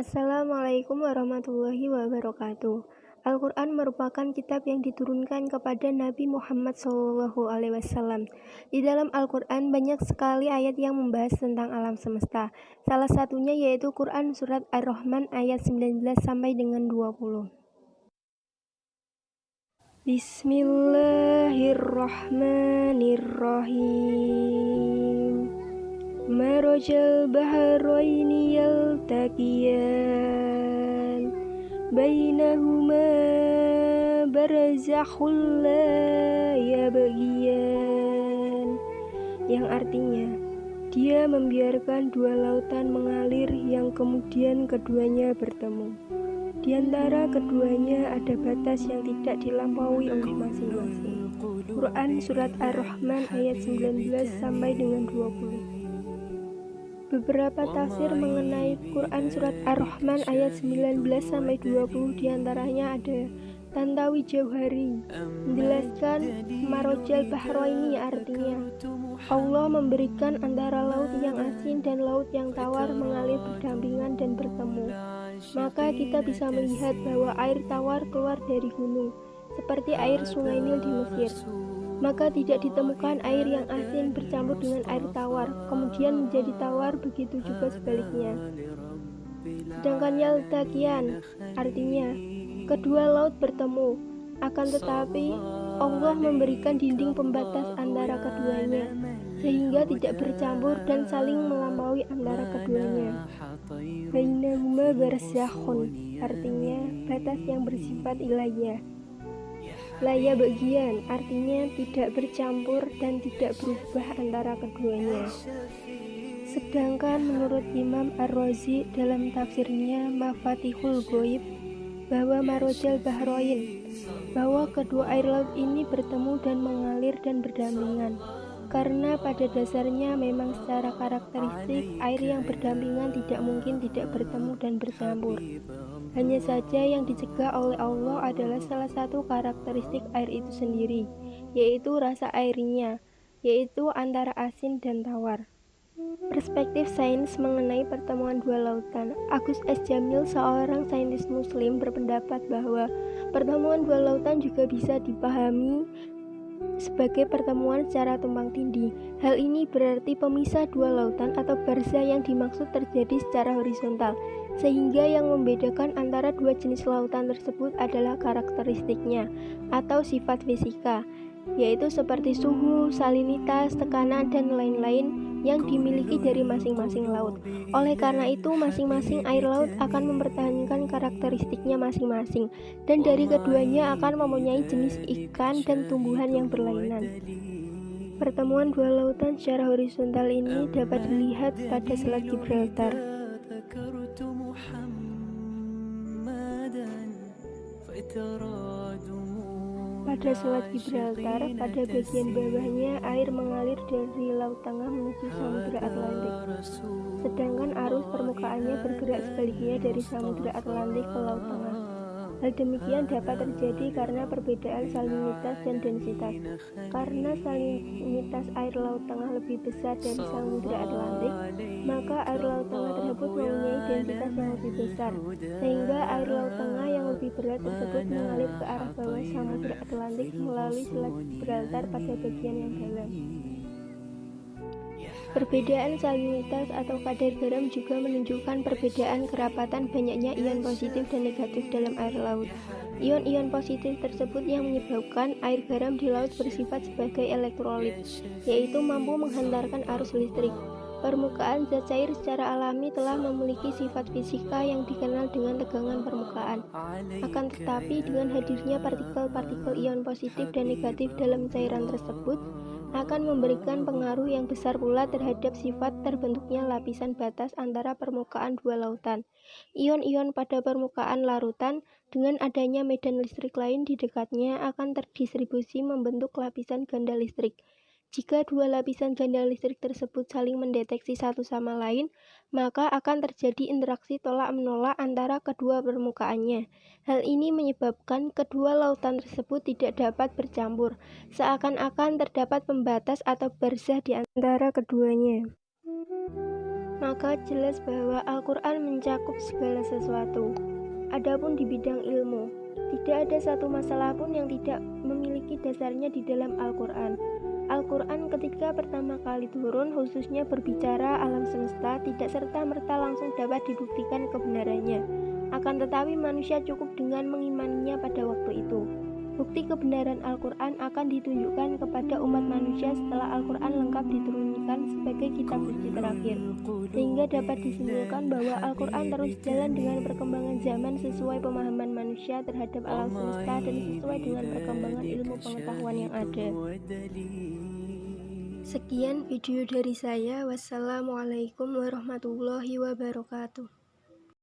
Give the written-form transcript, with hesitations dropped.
Assalamualaikum warahmatullahi wabarakatuh. Al-Quran merupakan kitab yang diturunkan kepada Nabi Muhammad SAW. Di dalam Al-Quran banyak sekali ayat yang membahas tentang alam semesta. Salah satunya yaitu Quran Surat Ar-Rahman ayat 19 sampai dengan 20. Bismillahirrahmanirrahim. Marajal bahraini yaltaqiyan bainahuma barzakhul la yabghiyan, yang artinya dia membiarkan dua lautan mengalir yang kemudian keduanya bertemu. Di antara keduanya ada batas yang tidak dilampaui oleh masing-masing. Quran Surat Ar-Rahman ayat 19 sampai dengan 20. Beberapa tafsir mengenai Quran Surat Ar-Rahman ayat 19 sampai 20 diantaranya ada Tantawi Jauhari menjelaskan Marajal Bahraini, artinya Allah memberikan antara laut yang asin dan laut yang tawar mengalir berdampingan dan bertemu. Maka kita bisa melihat bahwa air tawar keluar dari gunung, seperti air sungai Nil di Mesir. Maka tidak ditemukan air yang asin bercampur dengan air tawar, kemudian menjadi tawar, begitu juga sebaliknya. Sedangkan yaltaqiyan, artinya kedua laut bertemu, akan tetapi Allah memberikan dinding pembatas antara keduanya, sehingga tidak bercampur dan saling melampaui antara keduanya. Bainahuma barzakhun, artinya batas yang bersifat ilahiyah. La yabghiyan, artinya tidak bercampur dan tidak berubah antara keduanya. Sedangkan menurut Imam Ar-Razi dalam tafsirnya Mafatihul Ghaib bahwa Marajal Bahrain, bahwa kedua air laut ini bertemu dan mengalir dan berdampingan, karena pada dasarnya memang secara karakteristik air yang berdampingan tidak mungkin tidak bertemu dan bercampur. Hanya saja yang dicegah oleh Allah adalah salah satu karakteristik air itu sendiri, yaitu rasa airnya, yaitu antara asin dan tawar. Perspektif sains mengenai pertemuan dua lautan. Agus S. Jamil, seorang saintis muslim, berpendapat bahwa pertemuan dua lautan juga bisa dipahami sebagai pertemuan secara tumpang tindih. Hal ini berarti pemisah dua lautan atau barzah yang dimaksud terjadi secara horizontal, sehingga yang membedakan antara dua jenis lautan tersebut adalah karakteristiknya atau sifat fisika, yaitu seperti suhu, salinitas, tekanan, dan lain-lain yang dimiliki dari masing-masing laut. Oleh karena itu, masing-masing air laut akan mempertahankan karakteristiknya masing-masing, dan dari keduanya akan mempunyai jenis ikan dan tumbuhan yang berlainan. Pertemuan dua lautan secara horizontal ini dapat dilihat pada Selat Gibraltar. Pada Selat Gibraltar, pada bagian bawahnya air mengalir dari Laut Tengah menuju Samudra Atlantik, sedangkan arus permukaannya bergerak sebaliknya dari Samudra Atlantik ke Laut Tengah. Hal demikian dapat terjadi karena perbedaan salinitas dan densitas. Karena salinitas air Laut Tengah lebih besar dari Samudra Atlantik, maka air Laut Tengah tersebut mempunyai densitas yang lebih besar, sehingga air Laut Tengah yang lebih berat tersebut mengalir ke arah bawah Samudra Atlantik melalui Selat Gibraltar pada bagian yang dalam. Perbedaan salinitas atau kadar garam juga menunjukkan perbedaan kerapatan banyaknya ion positif dan negatif dalam air laut. Ion-ion positif tersebut yang menyebabkan air garam di laut bersifat sebagai elektrolit, yaitu mampu menghantarkan arus listrik. Permukaan zat cair secara alami telah memiliki sifat fisika yang dikenal dengan tegangan permukaan. Akan tetapi, dengan hadirnya partikel-partikel ion positif dan negatif dalam cairan tersebut, akan memberikan pengaruh yang besar pula terhadap sifat terbentuknya lapisan batas antara permukaan dua lautan. Ion-ion pada permukaan larutan dengan adanya medan listrik lain di dekatnya akan terdistribusi membentuk lapisan ganda listrik. Jika dua lapisan ganda listrik tersebut saling mendeteksi satu sama lain, maka akan terjadi interaksi tolak-menolak antara kedua permukaannya. Hal ini menyebabkan kedua lautan tersebut tidak dapat bercampur, seakan-akan terdapat pembatas atau barzah di antara keduanya. maka jelas bahwa Al-Quran mencakup segala sesuatu. Adapun di bidang ilmu, tidak ada satu masalah pun yang tidak memiliki dasarnya di dalam Al-Quran. Al-Quran ketika pertama kali turun khususnya berbicara alam semesta tidak serta-merta langsung dapat dibuktikan kebenarannya. Akan tetapi manusia cukup dengan mengimaninya pada waktu itu. Bukti kebenaran Al-Quran akan ditunjukkan kepada umat manusia setelah Al-Quran lengkap diturunkan sebagai kitab suci terakhir, sehingga dapat disimpulkan bahwa Al-Quran terus jalan dengan perkembangan zaman sesuai pemahaman manusia terhadap alam semesta dan sesuai dengan perkembangan ilmu pengetahuan yang ada. Sekian video dari saya. Wassalamualaikum warahmatullahi wabarakatuh.